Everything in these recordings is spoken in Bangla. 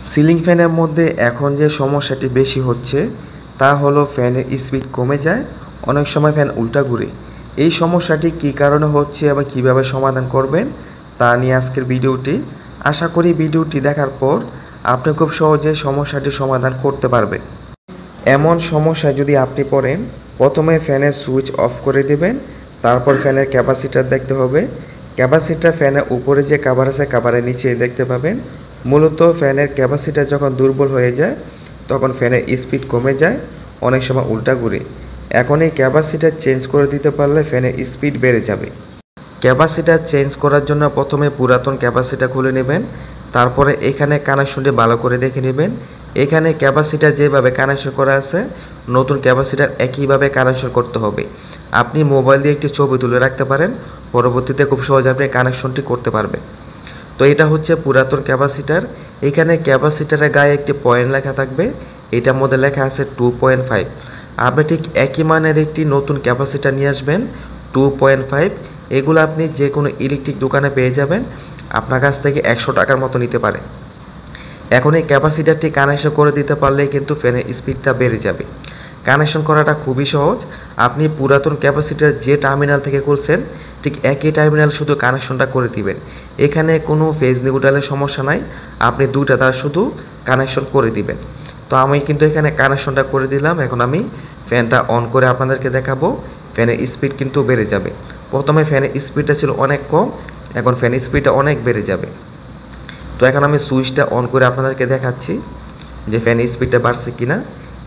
সিলিং ফ্যানের মধ্যে এখন যে সমস্যাটি বেশি হচ্ছে তা হলো ফ্যানের স্পিড কমে যায়, অনেক সময় ফ্যান উল্টা ঘুরে। এই সমস্যাটি কী কারণে হচ্ছে এবং কীভাবে সমাধান করবেন তা নিয়ে আজকের ভিডিওটি। আশা করি ভিডিওটি দেখার পর আপনি খুব সহজে সমস্যাটির সমাধান করতে পারবেন। এমন সমস্যায় যদি আপনি পড়েন, প্রথমে ফ্যানের সুইচ অফ করে দেবেন, তারপর ফ্যানের ক্যাপাসিটার দেখতে হবে। ক্যাপাসিটার ফ্যানের উপরে যে কভার আছে কভারের নিচে দেখতে পাবেন। মূলত ফ্যানের ক্যাপাসিটার যখন দুর্বল হয়ে যায় তখন ফ্যানের স্পিড কমে যায়, অনেক সময় উল্টা ঘুরে। এখন এই ক্যাপাসিটার চেঞ্জ করে দিতে পারলে ফ্যানের স্পিড বেড়ে যাবে। ক্যাপাসিটার চেঞ্জ করার জন্য প্রথমে পুরাতন ক্যাপাসিটার খুলে নেবেন, তারপরে এখানে কানেকশনটি ভালো করে দেখে নেবেন। এখানে ক্যাপাসিটার যেভাবে কানেকশন করা আছে নতুন ক্যাপাসিটার একইভাবে কানেকশন করতে হবে। আপনি মোবাইল দিয়ে একটি ছবি তুলে রাখতে পারেন, পরবর্তীতে খুব সহজে আপনি কানেকশনটি করতে পারবেন। তো এটা হচ্ছে পুরাতন ক্যাপাসিটার। এখানে ক্যাপাসিটারের গায়ে একটি পয়েন্ট লেখা থাকবে, এটার মধ্যে লেখা আছে 2.5। আপনি ঠিক একই মানের একটি নতুন ক্যাপাসিটার নিয়ে আসবেন 2.5। এগুলো আপনি যে কোনো ইলেকট্রিক দোকানে পেয়ে যাবেন, আপনার কাছ থেকে 100 টাকার মতো নিতে পারে। এখন এই ক্যাপাসিটারটি কানেকশন করে দিতে পারলে কিন্তু ফ্যানের স্পিডটা বেড়ে যাবে। কানেকশন করাটা খুবই সহজ। আপনি পুরাতন ক্যাপাসিটার যে টার্মিনাল থেকে খুলছেন ঠিক একই টার্মিনাল শুধু কানেকশনটা করে দিবেন। এখানে কোনো ফেজ নিউট্রালের সমস্যা নাই, আপনি দুইটা তার শুধু কানেকশন করে দিবেন। তো আমি কিন্তু এখানে কানেকশনটা করে দিলাম। এখন আমি ফ্যানটা অন করে আপনাদেরকে দেখাবো, ফ্যানের স্পিড কিন্তু বেড়ে যাবে। প্রথমে ফ্যানের স্পিডটা ছিল অনেক কম, এখন ফ্যানের স্পিডটা অনেক বেড়ে যাবে। তো এখন আমি সুইচটা অন করে আপনাদেরকে দেখাচ্ছি যে ফ্যানের স্পিডটা বাড়ছে কিনা।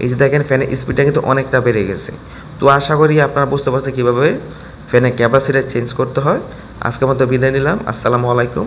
এই যে দেখেন ফ্যানের স্পিডটা কিন্তু অনেকটা বেড়ে গেছে। তো আশা করি আপনারা বুঝতে পারছেন কীভাবে ফ্যানের ক্যাপাসিটি চেঞ্জ করতে হয়। আজকের মতো বিদায় নিলাম। আসসালামু আলাইকুম।